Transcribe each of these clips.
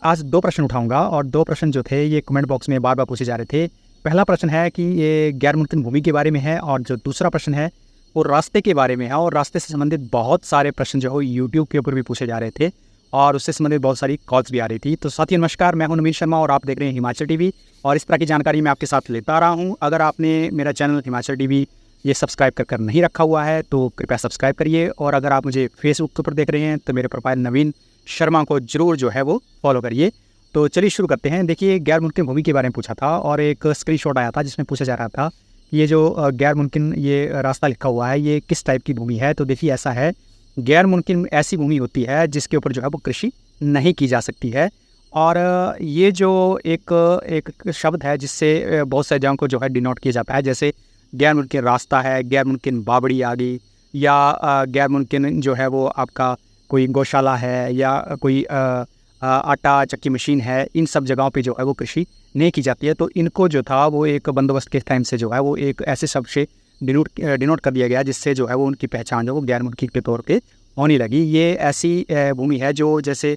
आज 2 प्रश्न उठाऊँगा और 2 प्रश्न जो थे ये कमेंट बॉक्स में बार-बार पूछे जा रहे थे। पहला प्रश्न है कि ये गैर मुल्किन भूमि के बारे में है और जो दूसरा प्रश्न है वो रास्ते के बारे में है और रास्ते से संबंधित बहुत सारे प्रश्न जो है यूट्यूब के ऊपर भी पूछे जा रहे थे और उससे संबंधित बहुत सारी कॉल्स भी आ रही थी। तो साथियों नमस्कार, मैं हूं नवीन शर्मा और आप देख रहे हैं हिमाचल टीवी और इस तरह की जानकारी मैं आपके साथ लेता आ रहा हूं। अगर आपने मेरा चैनल हिमाचल टीवी ये सब्सक्राइब कर नहीं रखा हुआ है तो कृपया सब्सक्राइब करिए और अगर आप मुझे फेसबुक के ऊपर देख रहे हैं तो मेरे प्रोफाइल नवीन शर्मा को ज़रूर जो है वो फॉलो करिए। तो चलिए शुरू करते हैं। देखिए, गैर मुमकिन भूमि के बारे में पूछा था और एक स्क्रीनशॉट आया था जिसमें पूछा जा रहा था कि ये जो गैर मुमकिन ये रास्ता लिखा हुआ है ये किस टाइप की भूमि है। तो देखिए ऐसा है, गैर मुमकिन ऐसी भूमि होती है जिसके ऊपर जो है वो कृषि नहीं की जा सकती है। और ये जो एक शब्द है जिससे बहुत सारी जगहों को जो है डिनोट किया जाता है, जैसे गैर मुमकिन रास्ता है, गैर मुमकिन बावड़ी आ गई या गैर मुमकिन जो है वो आपका कोई गौशाला है या कोई आटा चक्की मशीन है। इन सब जगहों पे जो है वो कृषि नहीं की जाती है। तो इनको जो था वो एक बंदोबस्त के टाइम से जो है वो एक ऐसे शब्द से डिनोट कर दिया गया जिससे जो है वो उनकी पहचान जो वो गैर मुल्की के तौर पे होने लगी। ये ऐसी भूमि है जो जैसे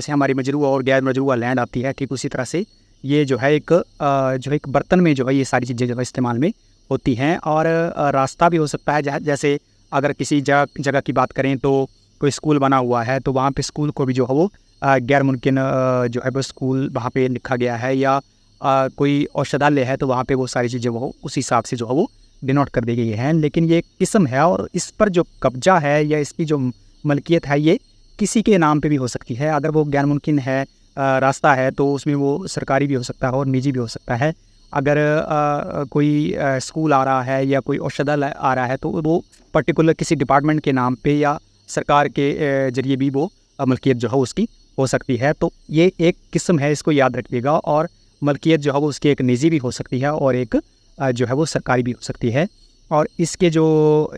हमारी मजरूआ और गैर मजरूआ लैंड आती है, ठीक उसी तरह से ये जो है एक बर्तन में जो है ये सारी चीज़ें जो है इस्तेमाल में होती हैं। और रास्ता भी हो सकता है, जैसे अगर किसी जगह की बात करें तो कोई स्कूल बना हुआ है तो वहाँ पे स्कूल को भी जो है वो गैर मुमकिन जो है वो स्कूल वहाँ पे लिखा गया है या कोई औषधालय है तो वहाँ पे वो सारी चीज़ें वो उस हिसाब से जो है वो डिनोट कर दी गई हैं। लेकिन ये एक किस्म है और इस पर जो कब्जा है या इसकी जो मलकियत है ये किसी के नाम पे भी हो सकती है। अगर वो गैर मुमकिन है रास्ता है तो उसमें वो सरकारी भी हो सकता है और निजी भी हो सकता है। अगर कोई स्कूल आ रहा है या कोई औषधालय आ रहा है तो वो पर्टिकुलर किसी डिपार्टमेंट के नाम पे या सरकार के ज़रिए भी वो मलकियत जो है उसकी हो सकती है। तो ये एक किस्म है, इसको याद रखिएगा। और मलकियत जो है वो उसकी एक निजी भी हो सकती है और एक जो है वो सरकारी भी हो सकती है। और इसके जो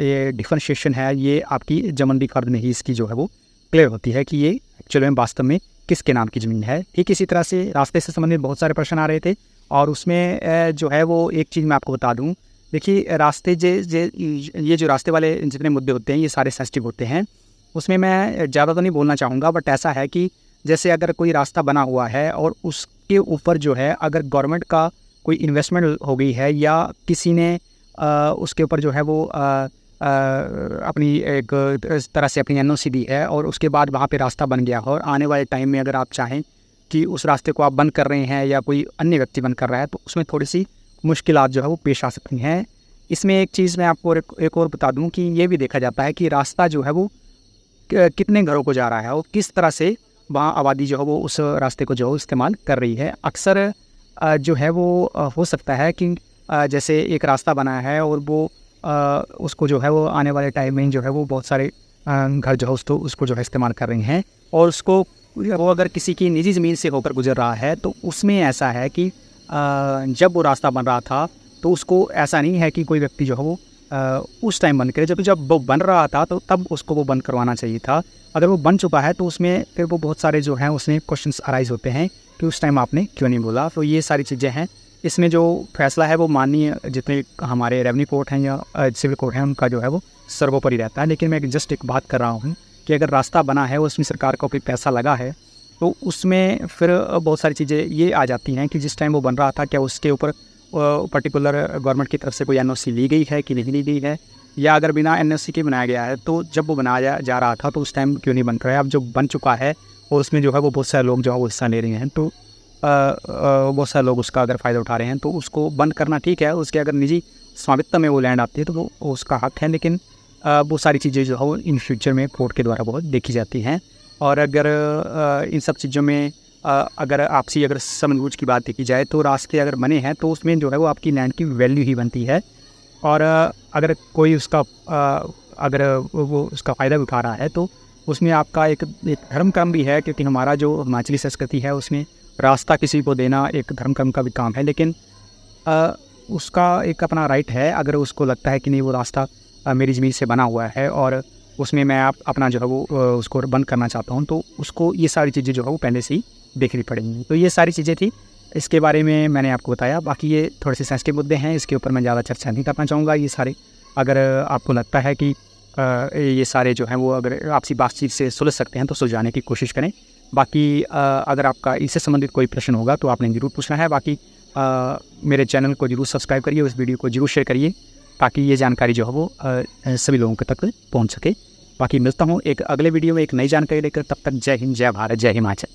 ये डिफरेंशिएशन है ये आपकी जमंदी फर्द में ही इसकी जो है वो क्लियर होती है कि ये एक्चुअली में वास्तव में किसके नाम की ज़मीन है। ठीक इसी तरह से रास्ते से संबंधित बहुत सारे प्रश्न आ रहे थे और उसमें जो है वो एक चीज़ मैं आपको बता दूँ। देखिए, रास्ते ये जो रास्ते वाले जितने मुद्दे होते हैं ये सारे सेंसिटिव होते हैं। उसमें मैं ज़्यादा तो नहीं बोलना चाहूँगा, बट ऐसा है कि जैसे अगर कोई रास्ता बना हुआ है और उसके ऊपर जो है अगर गवर्नमेंट का कोई इन्वेस्टमेंट हो गई है या किसी ने उसके ऊपर जो है वो अपनी एक तरह से अपनी एनओसी दी है और उसके बाद वहाँ पे रास्ता बन गया हो और आने वाले टाइम में अगर आप चाहें कि उस रास्ते को आप बंद कर रहे हैं या कोई अन्य व्यक्ति बंद कर रहा है तो उसमें थोड़ी सी मुश्किलात जो है वो पेश आ सकती हैं। इसमें एक चीज़ मैं आपको एक और बता दूँ कि ये भी देखा जाता है कि रास्ता जो है वो कितने घरों को जा रहा है और किस तरह से वहाँ आबादी जो है वो उस रास्ते को जो है इस्तेमाल कर रही है। अक्सर जो है वो हो सकता है कि जैसे एक रास्ता बना है और वो उसको जो है वो आने वाले टाइम में जो है वो बहुत सारे घर जो है उसको जो है इस्तेमाल कर रहे हैं और उसको वो अगर किसी की निजी ज़मीन से होकर गुजर रहा है तो उसमें ऐसा है कि जब वो रास्ता बन रहा था तो उसको ऐसा नहीं है कि कोई व्यक्ति जो है वो उस टाइम बंद करे, जब वो बन रहा था तो तब उसको वो बंद करवाना चाहिए था। अगर वो बन चुका है तो उसमें फिर वो बहुत सारे जो हैं उसमें क्वेश्चंस अराइज होते हैं कि उस टाइम आपने क्यों नहीं बोला। तो ये सारी चीज़ें हैं। इसमें जो फैसला है वो माननीय जितने हमारे रेवेन्यू कोर्ट हैं या सिविल कोर्ट हैं उनका जो है वो सर्वोपरि रहता है। लेकिन मैं जस्ट एक बात कर रहा हूँ कि अगर रास्ता बना है उसमें सरकार का कोई पैसा लगा है तो उसमें फिर बहुत सारी चीज़ें ये आ जाती हैं कि जिस टाइम वो बन रहा था क्या उसके ऊपर पर्टिकुलर गवर्नमेंट की तरफ से कोई एनओसी ली गई है कि नहीं ली गई है, या अगर बिना एनओसी के बनाया गया है तो जब वो बनाया जा रहा था तो उस टाइम क्यों नहीं बन रहा है। अब जो बन चुका है और उसमें जो है वो बहुत सारे लोग जो है वो हिस्सा ले रहे हैं तो बहुत सारे लोग उसका अगर फ़ायदा उठा रहे हैं तो उसको बंद करना ठीक है। उसके अगर निजी स्वामित्व में वो लैंड आती है तो वो उसका हक है। लेकिन वो सारी चीज़ें जो है वो इन फ्यूचर में कोर्ट के द्वारा बहुत देखी जाती हैं। और अगर इन सब चीज़ों में अगर आपसी अगर समझबूझ की बात देखी जाए तो रास्ते अगर बने हैं तो उसमें जो है वो आपकी लैंड की वैल्यू ही बनती है। और अगर कोई उसका अगर वो उसका फ़ायदा उठा रहा है तो उसमें आपका एक धर्म कर्म भी है, क्योंकि हमारा जो हिमाचली संस्कृति है उसमें रास्ता किसी को देना एक धर्म कर्म का भी काम है। लेकिन उसका एक अपना राइट है, अगर उसको लगता है कि नहीं वो रास्ता मेरी ज़मीन से बना हुआ है और उसमें मैं अपना जो है वो उसको बंद करना चाहता हूँ तो उसको ये सारी चीज़ें जो है वो पहले से ही देखनी पड़ेंगी। तो ये सारी चीज़ें थी, इसके बारे में मैंने आपको बताया। बाकी ये थोड़े से सेंसिटिव मुद्दे हैं, इसके ऊपर मैं ज़्यादा चर्चा नहीं करना चाहूँगा। ये सारे अगर आपको लगता है कि ये सारे जो हैं वो अगर आपसी बातचीत से सुलझ सकते हैं तो सुलझाने की कोशिश करें। बाकी अगर आपका इससे संबंधित कोई प्रश्न होगा तो आपने ज़रूर पूछना है। बाकी मेरे चैनल को ज़रूर सब्सक्राइब करिए, उस वीडियो को ज़रूर शेयर करिए ताकि ये जानकारी जो है वो सभी लोगों के तक पहुँच सके। बाकी मिलता हूँ एक अगले वीडियो में एक नई जानकारी लेकर, तब तक जय हिंद, जय भारत, जय हिमाचल।